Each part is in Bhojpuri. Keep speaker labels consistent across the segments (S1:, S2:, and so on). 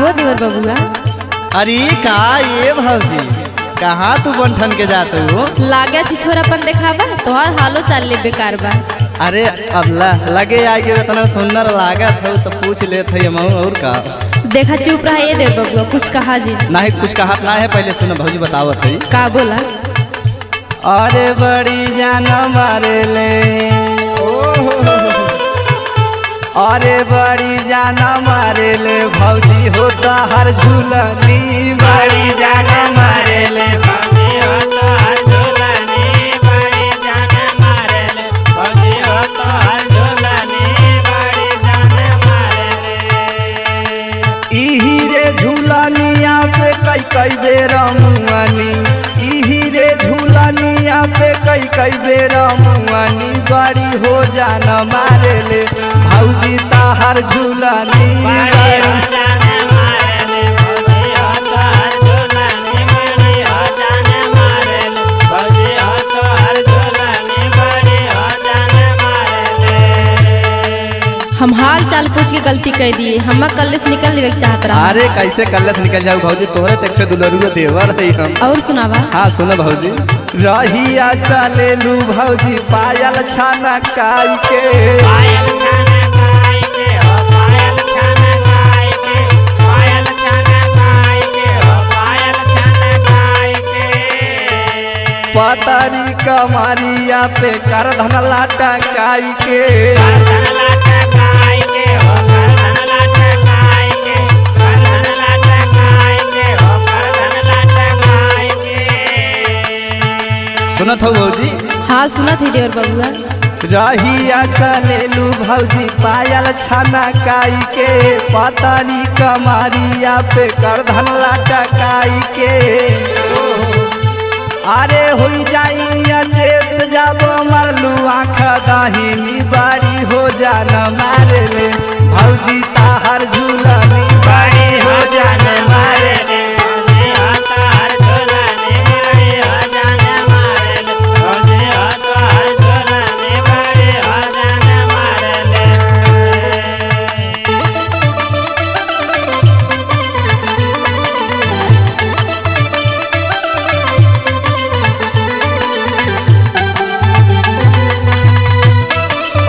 S1: हो देवर बबुआ।
S2: अरे का ये भौजी कहाँ तू बंठन के जाते हो?
S1: लागे छी छोरापन देखाबा तोहार हालो चाल ले बेकार बा।
S2: अरे अल्लाह लगे आगे इतना सुंदर लागत है तो पूछ लेते हम और का।
S1: देखा चुप रहा ये देवर बबुआ कुछ कहा जी।
S2: नहीं कुछ कहा ना है पहले सुनो भौजी बतावत है
S1: का बोला।
S2: अरे बड़ी जान मारे ले अरे बड़ी जान मारे ले भौजी होता हर झूलनी बड़ी जान मारे ले
S3: भौजी होता हर झूलनी बड़ी जान मारे ले भौजी होता हर झूलनी बड़ी जान मारे ले।
S2: इही रे झूलनिया पे कई बेर मुआनी इही रे झूलनिया पे कई बेर मुआनी बड़ी हो जान मारे ले भौजी ताहर झूलनी
S3: बड़ी हो जान मारे ले भौजी होता हर झूलनी बड़ी हो जान मारे ले भौजी होता हर झूलनी बड़ी हो जान मारे ले।
S1: हम हाल चाल पूछ के गलती कर दिए हम कल से निकल लेवे चाहत रहा।
S2: अरे कैसे कल्ले से निकल जाऊ भौजी तोहरे तक दुलरुआ देवर है हम।
S1: और सुनावा।
S2: हाँ सुनो भौजी रहिया चले लू भौजी पायल छाना काई के
S3: पायल छाना काई के हो पायल छाना काई के पायल छाना काई के हो पायल छाना काई के।
S2: पतारी कमारिया पे करधन लाटा काई के
S3: करधन लाटा काई के हो करधन लाटा काई के करधन लाटा काई के हो करधन लाटा काई के।
S2: सुनत हो भौजी।
S1: हाँ सुनत ही देवर बबुआ।
S2: रहिया चलेलू भौजी पायल छाना काई के पतारी कमारिया पे करधन लाटा काई के। अरे हुई जाई चेत जब मरलू आँख दाहिनी बाड़ी हो जान मारे ले भौजी ताहर झूलनी बाड़ी हो जान मारे ले।
S3: भौजी होता हर झूलनी बड़ी हो जान मारे ले भौजी होता हर झूलनी बड़ी हो जान मारे ले।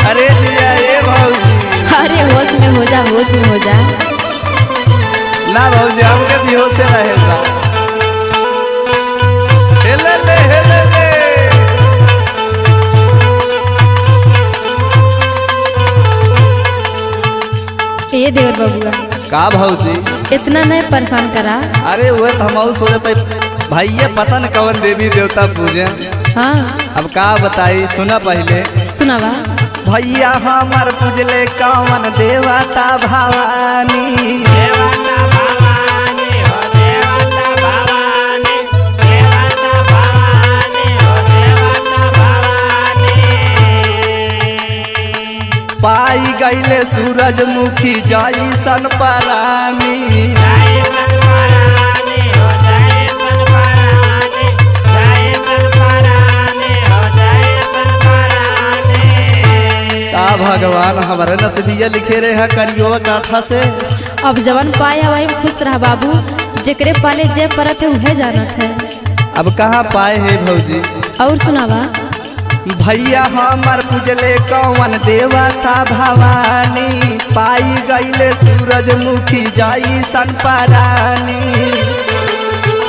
S2: अरे दिया ये भौजी
S1: अरे होश में हो जा होश में हो जा।
S2: ना भौजी हमके भी होश से रहेगा। हेले ले हेले ले
S1: ये देवर बबुआ
S2: का भौजी।
S1: इतना नहीं परेशान करा।
S2: अरे वो तो हम सोचते भैया पता न कौन देवी देवता पूजे।
S1: हाँ
S2: अब का बताई सुना पहले
S1: सुनावा।
S2: भैया हमार पूजले कौन देवता भवानी
S3: देवता भवानी हो देवता भवानी देवता भवानी हो देवता भवानी।
S2: पाई गईले सूरजमुखी जैसन परानी
S3: जय सनपरानी हो जय सनपरानी जय सनपरानी हो जय सनपरानी।
S2: का भगवान हमारे नसीबिया लिखे रहे हैं करियो काठा से।
S1: अब जवन पाए वही में खुश रहा बाबू जेकरे पाले जे परत है उहे जानत है।
S2: अब कहाँ पाए है भौजी।
S1: और सुनावा।
S2: भैया हमार पूजले कौन देवता भवानी पाई गईले सूरजमुखी जैसन परानी।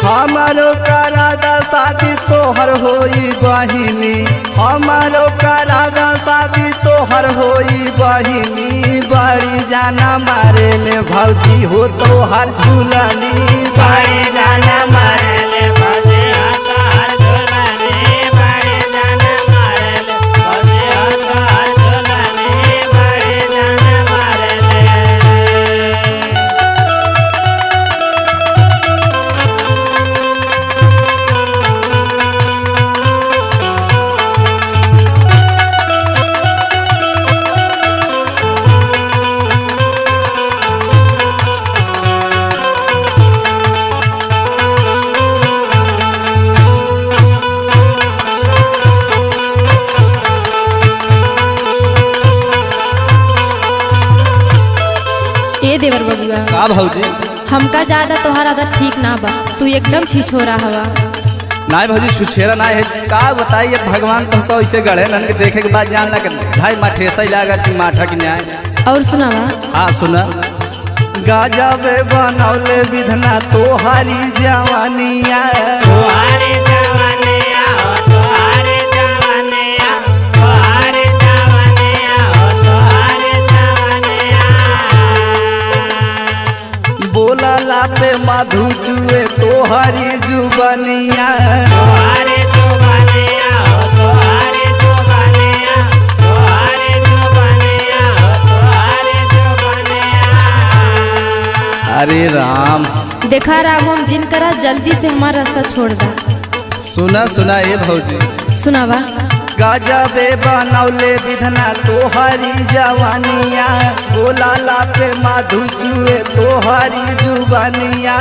S2: हमारो करादा शादी तोहर होई बहिनी हमारो करादा शादी तोहर होई बहिनी बड़ी जाना मारे ले भौजी हो तोहर झूलनी बड़ी जाना मारे ले।
S3: भौजी होता हर झूलनी बड़ी जान मारे ले भौजी होता हर झूलनी बड़ी जान मारे ले।
S1: ए देवर बबुआ
S2: का भौजी।
S1: हमका ज्यादा तोहार आदत ठीक ना बा, तू एकदम छिछोरा हवा।
S2: नहीं भौजी छुछेरा नहीं है का बताइए, भगवान तुमको ऐसे गढ़े नन के देखे के बाद जान लगे भाई माठेसा ही लागा कि माठा की न्याय।
S1: और सुनावा।
S2: हाँ सुना। गजब बनौले विधना तोहारी जवानिया,
S3: तोहारी जवानिया हो तोहारी जवानिया, तोहारी जवानिया हो तोहारी जवानिया।
S2: बोला पे मधु चुए तोहारी जुबनिया,
S3: तोहारी जुबानिया हो तोहारी जुबानिया, तोहारी जुबानिया हो तोहारी जुबानिया।
S2: अरे राम।
S1: देखा राम, हम जिन करा जल्दी से हमारा रास्ता छोड़ दा।
S2: सुना सुना ए भौजी।
S1: सुनावा।
S2: गजबे बनौले विधना तोहारी जवानिया, बोला पे मधु चुए तोहारी जुबनिया।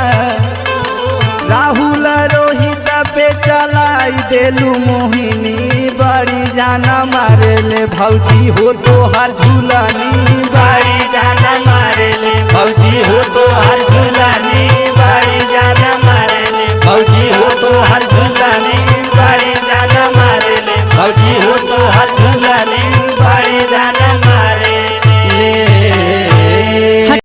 S2: राहुल रोहित पे चलाई देलू मोहिनी, बड़ी जाना मारे ले भौजी हो तोहार झूलनी, बड़ी जाना मारे ले भौजी हो तोहार